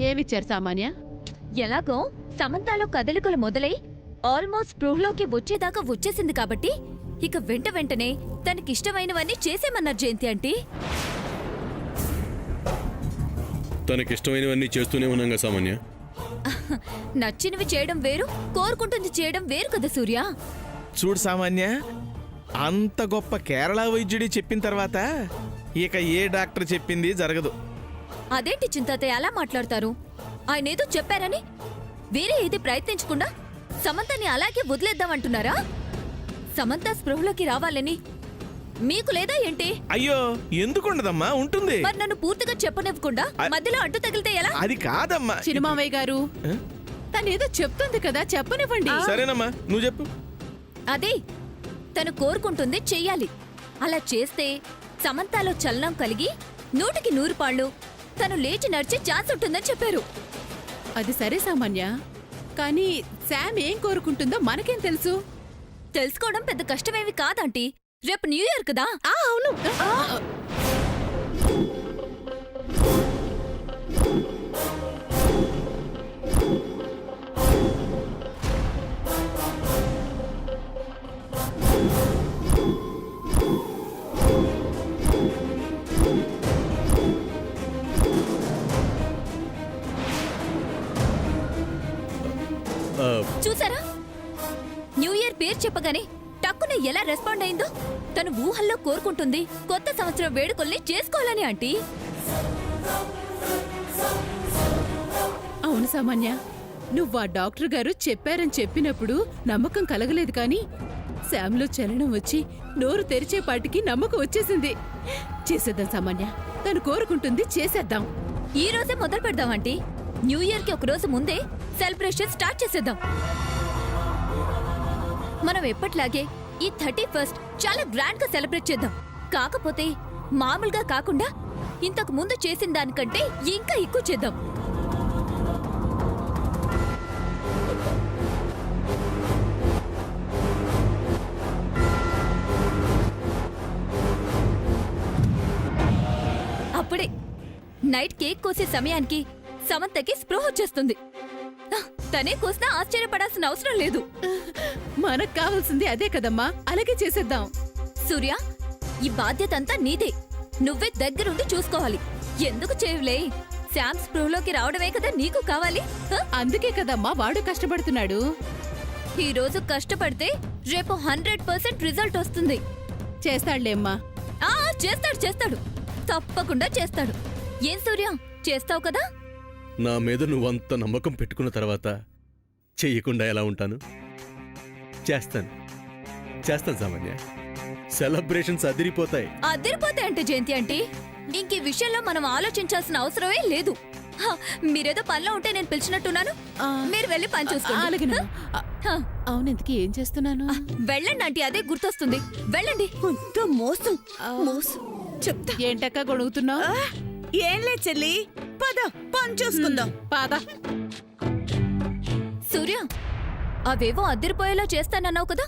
ఏమిచ్చారు సామాన్య? ఎలాగో సమంతాలో కదలికలు మొదలై ఆల్మోస్ట్ స్పృహలోకి వచ్చేదాకా వచ్చేసింది కాబట్టి ఇక వెంటనే తనకిష్టమైనవన్నీ చేసేమన్నారు జయంతి ఆంటీ. తనకిష్టమైనవన్నీ చేస్తూనే ఉన్నాగా సామాన్య. నచ్చినవి చేయడం వేరు, కోరుకుంటుంది చేయడం వేరు కదా సూర్య. చూడు సామాన్య, అంత గొప్ప కేరళ వైద్యుడి చెప్పిన తర్వాత ఇక ఏ డాక్టర్ చెప్పింది జరగదు. అదేంటి చింతాతయ్య అలా మాట్లాడతారు? ఆయనేదో చెప్పారని వేరే ఏది ప్రయత్నించకుండా సమంతని అలాగే వదిలేద్దామంటున్నారా? సమంత స్పృహలోకి రావాలని మీకు లేదా ఏంటి? అయ్యో ఎందుకుండదమ్మా, ఉంటుంది. మరి నన్ను పూర్తిగా చెప్పనివ్వకుండా మధ్యలో అడ్డు తగిలితే ఎలా? అది కాదమ్మా. చిరుమావయ్య గారు, తనేదో చెప్తుంది కదా, చెప్పనివ్వండి. సరేనమ్మా, నువ్వు చెప్పు. అదే తను కోరుకుంటుంది చెయ్యాలి. అలా చేస్తే సమంతాలో చలనం కలిగి 100కి 100 పాళ్ళు తను లేచి నడిచే ఛాన్స్ ఉంటుందని చెప్పారు. అది సరే సామాన్య, కానీ శామ్ ఏం కోరుకుంటుందో మనకేం తెలుసు? తెలుసుకోవడం పెద్ద కష్టమేమి కాదంటీ. రేపు న్యూ ఇయర్ కదా. అవును. చూసారా, న్యూ ఇయర్ పేరు చెప్పగానే టక్కున ఎలా రెస్పాండ్ అయిందో. తను ఊహల్లో కోరుకుంటుంది కొత్త సంవత్సరం వేడుకల్ని చేసుకోవాలని ఆంటీ. అవును సామాన్య, నువ్వు ఆ డాక్టర్ గారు చెప్పారని చెప్పినప్పుడు నమ్మకం కలగలేదు, కానీ శామ్లో చలనం వచ్చి నోరు తెరిచేపాటికి నమ్మకం వచ్చేసింది. చేసేద్దాం సామాన్య, తను కోరుకుంటుంది చేసేద్దాం. ఈ రోజే మొదలు పెడదాం ఆంటీ. న్యూ ఇయర్ కి ఒక రోజు ముందే సెలబ్రేషన్ స్టార్ట్ చేసేద్దాం. మనం ఎప్పట్లాగే ఈ 31st చాలా గ్రాండ్ గా సెలబ్రేట్ చేద్దాం. కాకపోతే మామూలుగా కాకుండా ఇంతకు ముందు చేసిన దానికంటే ఇంకా ఎక్కువ చేద్దాం. అప్పుడే నైట్ కేక్ కోసే సమయానికి సమంతకి స్పృహ వచ్చేస్తుంది. తనే కోసినా ఆశ్చర్యపడాల్సిన అవసరం లేదు. మనకు కావాల్సింది అదే కదమ్మా, అలాగే చేసేద్దాం. సూర్య, ఈ బాధ్యత అంతా నీదే. నువ్వే దగ్గరుండి చూసుకోవాలి. ఎందుకు చేయవులే, శామ్ స్పృహలోకి రావడమే కదా నీకు కావాలి. అందుకే కదమ్మా వాడు కష్టపడుతున్నాడు. ఈ రోజు కష్టపడితే రేపు 100% రిజల్ట్ వస్తుంది. చేస్తాడులేమ్మా. చేస్తాడు, తప్పకుండా చేస్తాడు. ఏం సూర్య, చేస్తావు కదా? నా మీద నువ్వంత నమ్మకం పెట్టుకున్న తర్వాత చెయ్యకుండా ఎలా ఉంటాను? చేస్తాను సామాన్య. సెలబ్రేషన్స్ అదిరిపోతాయి. అంటే జయంతి ఆంటీ, ఇంక ఈ విషయంలో మనం ఆలోచించాల్సిన అవసరమే లేదు. మీరేదో పనిలో ఉంటే నేను పిలిచినట్టున్నాను. మీరు వెళ్ళి పని చూసుకోండి. అవును, ఎందుకు ఏం చేస్తున్నాను? వెళ్ళండి ఆంటీ, అదే గుర్తొస్తుంది. వెళ్ళండి. మోసం చెప్తా. ఏంటక్క గొడుగుతున్నావు? ఏంలే చెల్లి, పద పని చూసుకుందాం. పాద. సూర్య, అవేవో అద్దరిపోయేలా చేస్తానన్నావు కదా,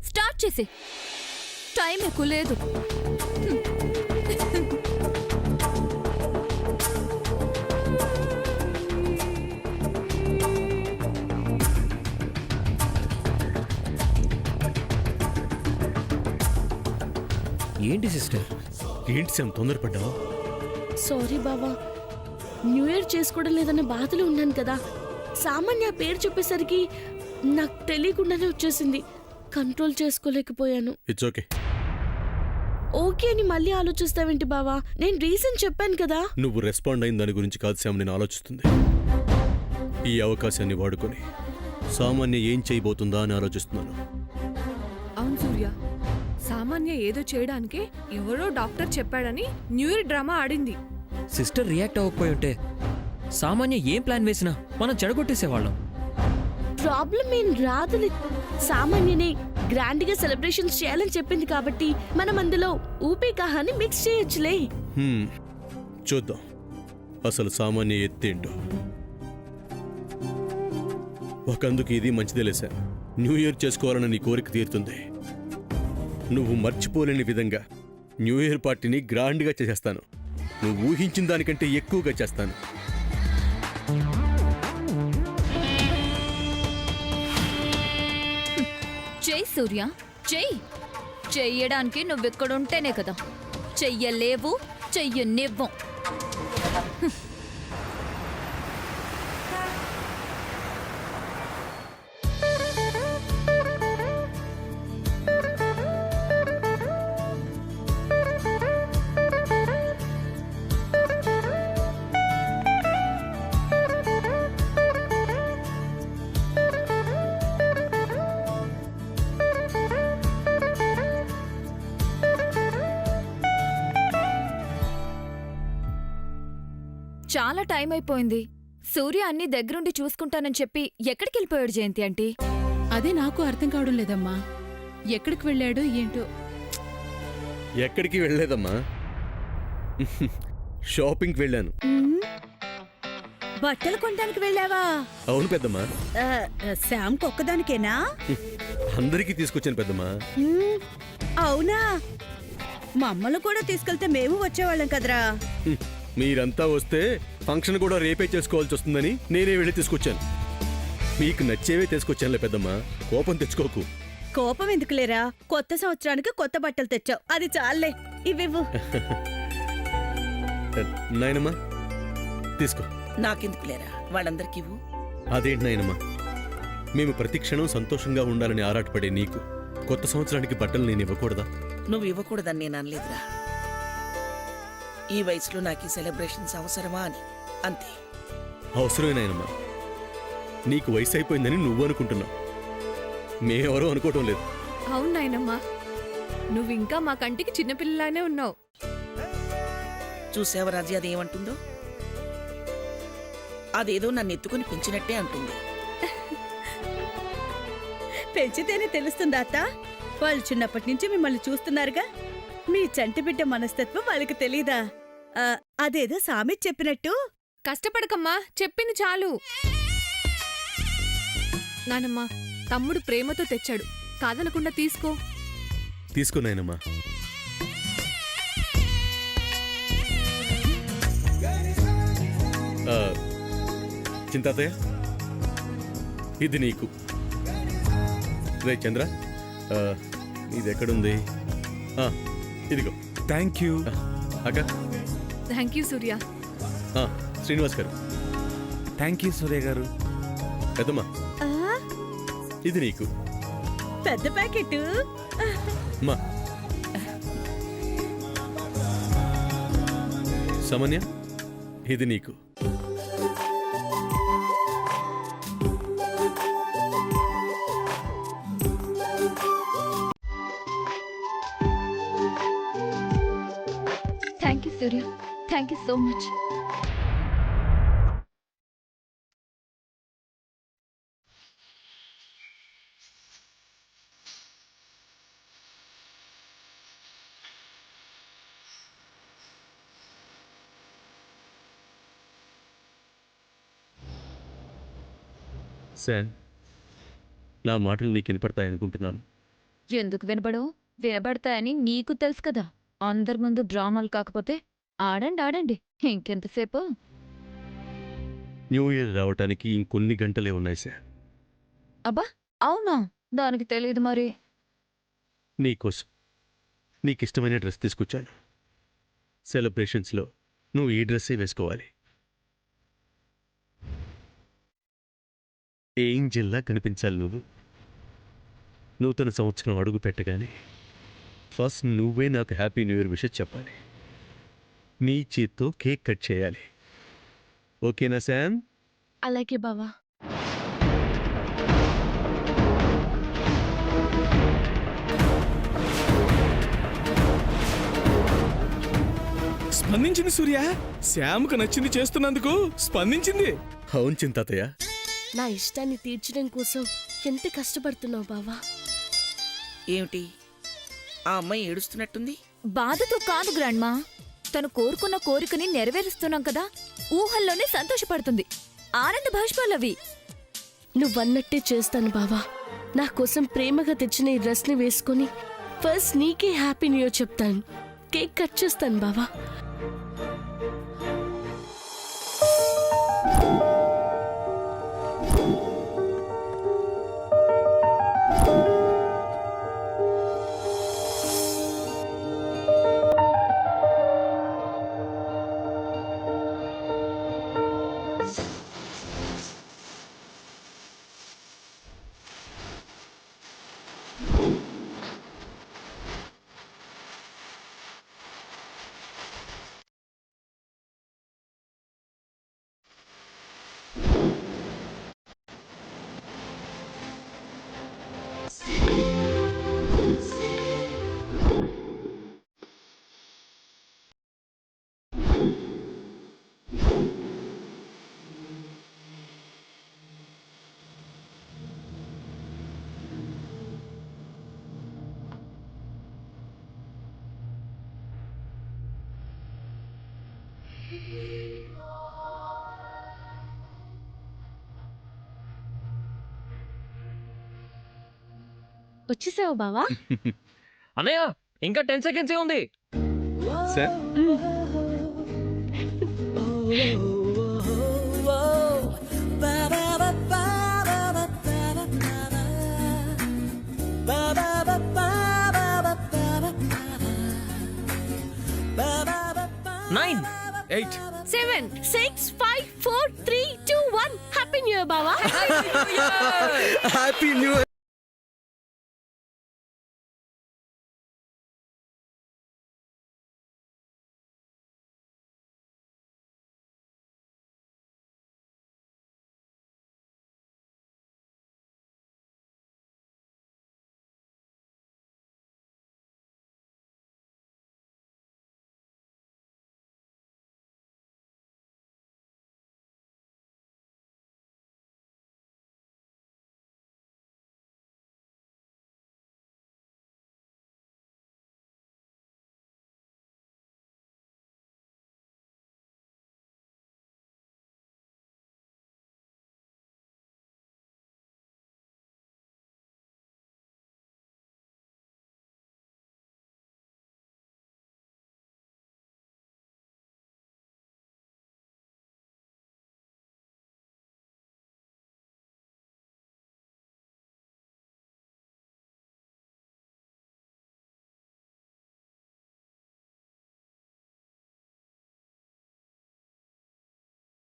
స్టార్ట్ చేసి. టైం ఎక్కువ లేదు. ఏంటి సిస్టర్? ఏంటి శామ్ తొందరపడ్డావు? సారీ బావా, న్యూ ఇయర్ చేసుకోవడం లేదన్న బాధలో ఉన్నాను కదా. సామాన్య పేరు చెప్పేసరికి నాకు తెలియకుండానే వచ్చేసింది. కంట్రోల్ చేసుకోలేకపోయాను. It's okay. ఓకే అని మళ్ళీ ఆలోచిస్తావేంటి బావా? నేను రీజన్ చెప్పాను కదా. నువ్వు రెస్పాండ్ అయిన దాని గురించి కాదు శామ్ నేను ఆలోచిస్తుంది. ఈ అవకాశాన్ని వాడుకొని సామాన్య ఏం చేయబోతుందా అని ఆలోచిస్తున్నాను. అవును సూర్య, సామాన్య ఏదో చేయడానికి ఎవరో డాక్టర్ చెప్పాడని న్యూ ఇయర్ డ్రామా ఆడింది. సిస్టర్ రియాక్ట్ అవ్వకపోయి ఉంటే సామాన్య ఏం ప్లాన్ వేసినా మనం చెడగొట్టేసేవాళ్ళం. ప్రాబ్లం ఏం రాదులే. సామాన్యనే గ్రాండ్ గా సెలబ్రేషన్స్ చేయాలని చెప్పింది కాబట్టి మనం అందులో ఊపే కహాని మిక్స్ చేయొచ్చులే. చూద్దాం అసలు సామాన్య ఎత్తేంటో. ఒకందుకు ఇది మంచిదేలే సార్. న్యూ ఇయర్ చేసుకోవాలని నీ కోరిక తీరుతుంది. నువ్వు మర్చిపోలేని విధంగా న్యూ ఇయర్ పార్టీని గ్రాండ్గా చేసేస్తాను. నువ్వు ఊహించిన దానికంటే ఎక్కువగా చేస్తాను. చెయ్యి సూర్య చెయ్యి. చెయ్యడానికి నువ్వెక్కడుంటేనే కదా. చెయ్యలేవు, చెయ్యనివ్వం. చాలా టైం అయిపోయింది. సూర్య అన్ని దగ్గరుండి చూసుకుంటానని చెప్పి ఎక్కడికి వెళ్ళిపోయాడు జయంతి ఆంటీ? అదే నాకు అర్థం కావడం లేదమ్మా. ఎక్కడికి వెళ్ళాడో ఏంటో. ఎక్కడికి వెళ్ళలేదమ్మా, షాపింగ్కి వెళ్ళాను. బట్టలు కొనడానికి వెళ్ళావా? అవును పెద్దమ్మా, శాంకి ఒక్కదానికేనా? అందరికీ తీసుకొచ్చాను పెద్దమ్మా. అవునా, మమ్మల్ని కూడా తీసుకెళ్తే మేము వచ్చేవాళ్ళం కదరా. మీరంతా వస్తే ఫంక్షన్ కూడా రేపే చేసుకోవాల్సి వస్తుందని నేనే వెళ్ళి తీసుకొచ్చాను. మీకు నచ్చేవే తీసుకొచ్చానులే పెద్దమ్మా, కోపం తెచ్చుకోకు. కోపం ఎందుకులేరా, కొత్త సంవత్సరానికి కొత్త బట్టలు తెచ్చావు, అది చాలే. ఇవ్వు. నాయనమ్మా తీసుకో. నాకెందుకులేరా, వాళ్ళందరికీ ఇవ్వు. అదేంటి నాయనమ్మా, మేము ప్రతి క్షణం సంతోషంగా ఉండాలని ఆరాటపడే నీకు కొత్త సంవత్సరానికి బట్టలు నేను ఇవ్వకూడదా? నువ్వు ఇవ్వకూడదని నేను అనలేదురా. ఈ వయసులో నాకు ఈ సెలబ్రేషన్స్ అవసరమా అని, అంతే. అవసరమే నాయనమ్మా, నీకు వయసు అయిపోయిందని నువ్వు అనుకుంటున్నావు, మేమెవరూ అనుకోవటం లేదు. అవును నాయనమ్మా, నువ్వు ఇంకా మా కంటికి చిన్నపిల్లలానే ఉన్నావు. చూసావా రాజీ అదేమంటుందో? అదేదో నన్ను ఎత్తుకుని పెంచినట్టే అంటుంది. పెంచితేనే తెలుస్తుందా అత్త? వాళ్ళు చిన్నప్పటి నుంచి మిమ్మల్ని చూస్తున్నారుగా, మీ చంటి బిడ్డ మనస్తత్వం వాళ్ళకి తెలీదా? అదేదో సామెత చెప్పినట్టు. కష్టపడకమ్మా, చెప్పింది చాలు. నానమ్మా, తమ్ముడు ప్రేమతో తెచ్చాడు, కాదనకుండా తీసుకో. తీసుకో నాయనమ్మా. చింతాతయ్య, ఇది నీకు. రే చంద్ర, ఇది ఎక్కడుంది? ఇదిగో. థ్యాంక్ యూ అక్క. థ్యాంక్ యూ సూర్య. శ్రీనివాస్ గారు. థ్యాంక్ యూ సూర్య గారు. పెద్దమ్మా, ఇది నీకు. పెద్ద ప్యాకెట్. మా సమన్య, ఇది నీకు. Thank you Surya, thank you so much. San, నా మాటలు నీకు వినపడతాయనుకుంటున్నాను. ఎందుకు వినబడవు? వినబడతాయని నీకు తెలుసు కదా. అందరి ముందు డ్రామాలు కాకపోతే ఆడండి ఆడండి, ఇంకెంతసేపు? న్యూ ఇయర్ రావటానికి ఇంకొన్ని గంటలే ఉన్నాయి సార్. అబ్బా అవునా, దానికి తెలియదు మరి. నీకోసం నీకిష్టమైన డ్రెస్ తీసుకొచ్చాను. సెలబ్రేషన్స్లో నువ్వు ఈ డ్రెస్సే వేసుకోవాలి. ఏంజెల్లా కనిపించాలి నువ్వు. నూతన సంవత్సరం అడుగు పెట్టగానే ఫస్ట్ నువ్వే నాకు హ్యాపీ న్యూ ఇయర్ విషయం చెప్పాలి. నీ చేత్తో కేక్ కట్ చేయాలి. ఓకేనా శామ్? అలాగే బావా. స్పందించింది సూర్య. శ్యామ్కు నచ్చింది చేస్తున్నందుకు స్పందించింది. అవును చింతాతయ్య, నా ఇష్టాన్ని తీర్చడం కోసం ఎంత కష్టపడుతున్నావు బావా. ఏమిటి, ఆ అమ్మాయి ఏడుస్తున్నట్టుంది? బాధతో కాదు గ్రాండ్మా, తను కోరుకున్న కోరికని నెరవేరుస్తున్నాం కదా, ఊహల్లోనే సంతోషపడుతుంది. ఆనంద భాష్పాలవి. నువ్వన్నట్టే చేస్తాను బావా. నా కోసం ప్రేమగా తెచ్చిన ఈ డ్రెస్ని వేసుకొని ఫస్ట్ నీకే హ్యాపీ న్యూ ఇయర్ చెప్తాను. కేక్ కట్ చేస్తాను బావా. వచ్చేసావా బావా? అన్నయ్య ఇంకా 10 సెకండ్సే ఉంది. Sam nine 8. 7 6 5 4 3 2 1 happy new year బావా. Happy new year.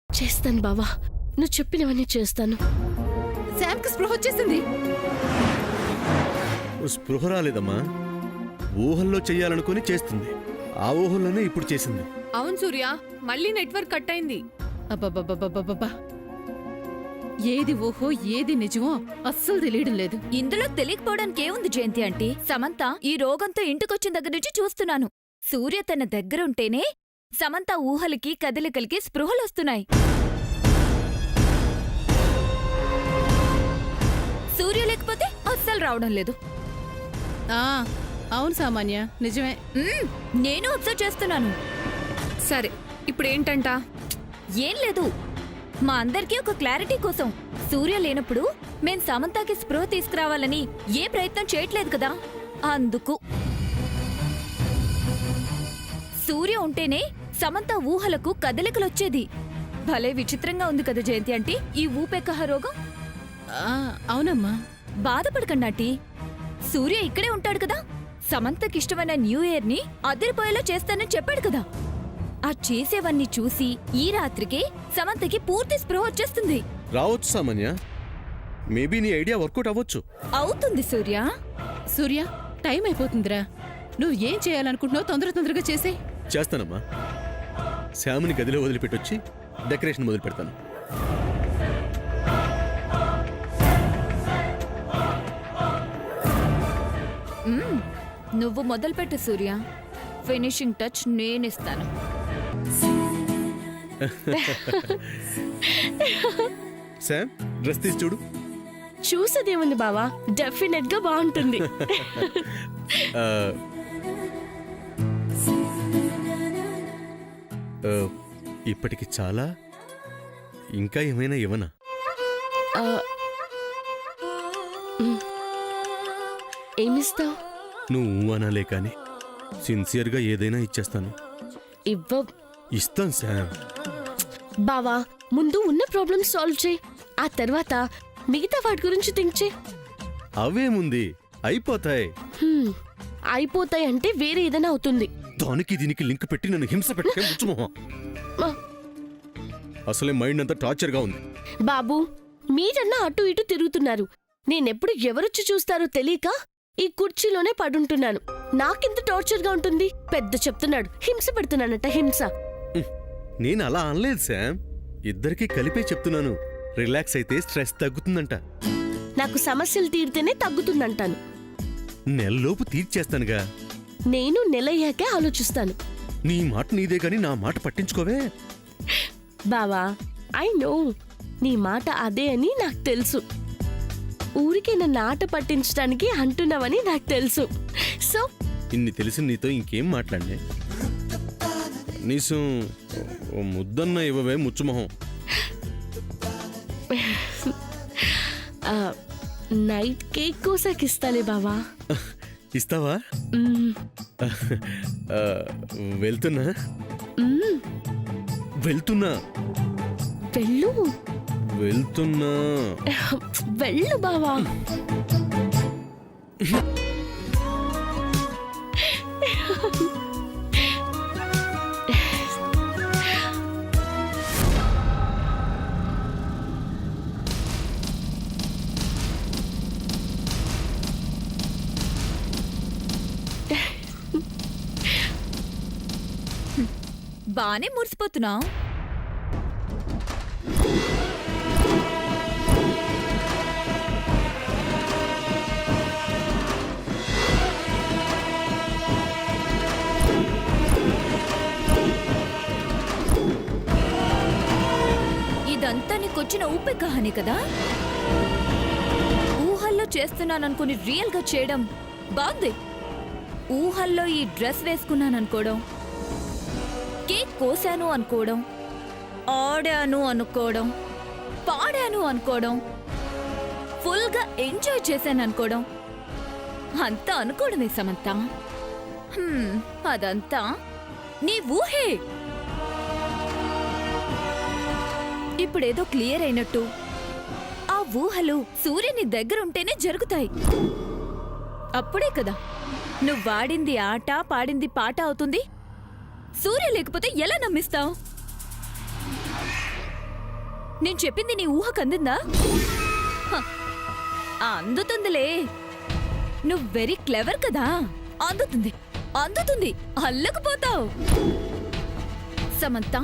చేస్తాను బావా, నువ్వు చెప్పినవన్నీ చేస్తాను. శామ్కి స్పృహ వచ్చేసింది. స్పృహ రాలేదమ్మా, ఊహల్లో చెయ్యాలనుకుని చేస్తుంది. ఆ ఊహల్లోనే ఇప్పుడు చేసింది. అవును సూర్య, మళ్ళీ నెట్వర్క్ కట్ అయింది. అబ్బబ్బబ్బబ్బబ్బబ్బా, ఏది ఊహో ఏది నిజమో అస్సలు తెలియడం లేదు. ఇందులో తెలియకపోవడానికి ఏముంది జయంతి ఆంటీ? సమంత ఈ రోగంతో ఇంటికొచ్చిన దగ్గర నుంచి చూస్తున్నాను. సూర్య తన దగ్గరుంటేనే సమంత ఊహలకి కదలికలకి స్పృహలొస్తున్నాయి. సూర్య లేకపోతే అస్సలు రావడం లేదు. ఆ అవును సామాన్య, నిజమే. నేను అబ్జర్వ్ చేస్తున్నాను. సరే, ఇప్పుడు ఏంటంట? ఏం లేదు, మా అందరికీ ఒక క్లారిటీ కోసం. సూర్య లేనప్పుడు మేం సమంతకి స్పృహ తీసుకురావాలని ఏ ప్రయత్నం చేయట్లేదు కదా, అందుకు. సూర్య ఉంటేనే సమంత ఊహలకు కదలికలొచ్చేది. భలే విచిత్రంగా ఉంది కదా జయంతి ఆంటీ ఈ ఊపెక్కహ రోగం. అవునమ్మా. బాధపడకండి ఆంటీ, సూర్య ఇక్కడే ఉంటాడు కదా. సమంతకిష్టమైన న్యూ ఇయర్ ని అదిరిపోయేలా చేస్తానని చెప్పాడు కదా. ఆ చేసేవన్నీ చూసి ఈ రాత్రికి సమంతకి పూర్తి స్పృహ వచ్చేస్తుంది. రావచ్చు సామాన్య, మేబీ నీ ఐడియా వర్కౌట్ అవ్వచ్చు. అవుతుంది సూర్య. సూర్య, టైం అయిపోతుందిరా. నువ్వు ఏం చేయాలనుకుంటున్నావు తొందరగా చేసే. చేస్తానమ్మా. శ్యాముని గదిలో వదిలిపెట్టొచ్చి డెకరేషన్ మొదలు పెడతాను. నువ్వు మొదలుపెట్టు సూర్య, ఫినిషింగ్ టచ్ నేనిస్తాను. శామ్, డ్రెస్ తీసి చూడు. చూసేదేముంది బావా, డెఫినెట్ గా బాగుంటుంది. ఆ, ఆ, ఇప్పటికి చాలా, ఇంకా ఏమైనా ఇవ్వనా? ఆ, ఏమిస్తావు? నువ్వు అనాలే కానీ సిన్సియర్గా ఏదైనా ఇచ్చేస్తాను. ఇవ్వ ఇస్తాను శామ్. బావా, ముందు ఉన్న ప్రాబ్లమ్ సాల్వ్ చేయి, ఆ తర్వాత మిగతా వాటి గురించి థింక్ చేయి. అవేముంది, అయిపోతాయి. అయిపోతాయి అంటే వేరే ఏదైనా అవుతుంది. దానికి దీనికి లింక్ పెట్టి నన్ను హింస పెట్టే ముచ్చుమోహం. ఆ, అసలే మైండ్ అంతా టార్చర్గా ఉంది. బాబు, మీరన్నా అటు ఇటు తిరుగుతున్నారు. నేనెప్పుడు ఎవరొచ్చి చూస్తారో తెలియక ఈ కుర్చీలోనే పడుంటున్నాను. నాకెంత టార్చర్గా ఉంటుంది. పెద్ద చెప్తున్నాడు, హింస పెడుతున్నానట, హింస. నేను అలా అనలేదు శామ్, ఇద్దరికీ కలిపే చెప్తున్నాను. రిలాక్స్ అయితే స్ట్రెస్ తగ్గుతుందంట. నాకు సమస్యలు తీరితేనే తగ్గుతుందంటాను. నెలలోపు తీర్చేస్తానుగా. నేను నెలయ్యాకే ఆలోచిస్తాను. నీ మాట నీదే గాని నా మాట పట్టించుకోవే. బావా, ఐ నో నీ మాట అదే అని నాకు తెలుసు. ఊరికే నన్ను ఆట పట్టించడానికి అంటున్నావని నాకు తెలుసు. సో ఇన్ని తెలిసి నీతో ఇంకేం మాట్లాడనే. కనీసం ఓ ముద్దన్న ఇవ్వవే ముచ్చుమొహం. నైట్ కేక్ కోసాకిస్తాలే బావా. ఇస్తావా? మ్మ్. ఆ, వెళ్తున్నా మ్మ్. వెళ్తున్నా వెళ్ళు వెళ్తున్నా వెళ్ళు బావా. బానే మురిసిపోతున్నావు. ఇదంతా నీకొచ్చిన ఊపే కహాని కదా? ఊహల్లో చేస్తున్నాననుకుని రియల్ గా చేయడం బాగుంది. ఊహల్లో ఈ డ్రెస్ వేసుకున్నాననుకోవడం, కేక్ కోసాను అనుకోవడం, ఆడాను అనుకోవడం, పాడాను అనుకోవడం, ఫుల్గా ఎంజాయ్ చేశాను అనుకోవడం, అంతా అనుకోవడమే సమంత. అదంతా నీ ఊహే. ఇప్పుడేదో క్లియర్ అయినట్టు ఆ ఊహలు సూర్యుని దగ్గరుంటేనే జరుగుతాయి. అప్పుడే కదా నువ్వు వాడింది ఆట, పాడింది పాట అవుతుంది. సూర్య లేకపోతే ఎలా నమ్మిస్తావు? నేను చెప్పింది నీ ఊహకు అందిందా? అందుతుందిలే. నువ్వు వెరీ క్లెవర్ కదా. అందుతుంది అందుతుంది అల్లకపోతావు. సమంత,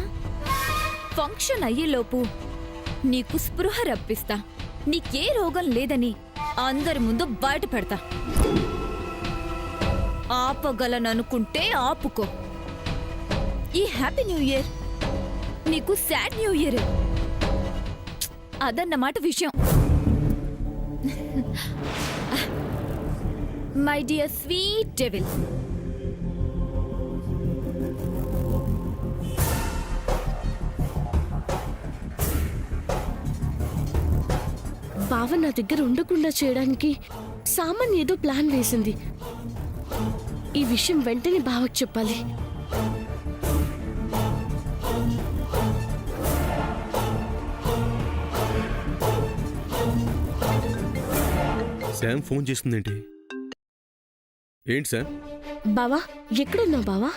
ఫంక్షన్ అయ్యేలోపు నీకు స్పృహ రప్పిస్తా. నీకే రోగం లేదని అందరి ముందు బయట పెడతా. ఆపగలననుకుంటే ఆపుకో. ఈ హ్యాపీ న్యూ ఇయర్ నీకు సాడ్ న్యూ ఇయర్ అదన్నమాట విషయం. మై డియర్ స్వీట్ డెవిల్, బావ నా దగ్గర ఉండకుండా చేయడానికి సామాన్య ఏదో ప్లాన్ వేసింది. ఈ విషయం వెంటనే బావకు చెప్పాలి. శామ్ ఫోన్ చేస్తుందేంటి? ఏంటి శామ్? బావా ఎక్కడున్నావు బావా?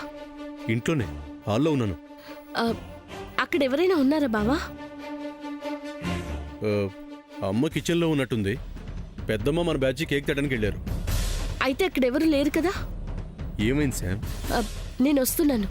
ఇంట్లోనే, హాల్లో ఉన్నాను. ఆ, అక్కడ ఎవరైనా ఉన్నారా బావా? ఆ, అమ్మ కిచెన్లో ఉన్నట్టుంది. పెద్దమ్మ మన బ్యాచ్ కేక్ తేడానికి వెళ్ళారు. అయితే అక్కడ ఎవరు లేరు కదా? ఏమైంది శామ్? నేను వస్తున్నాను.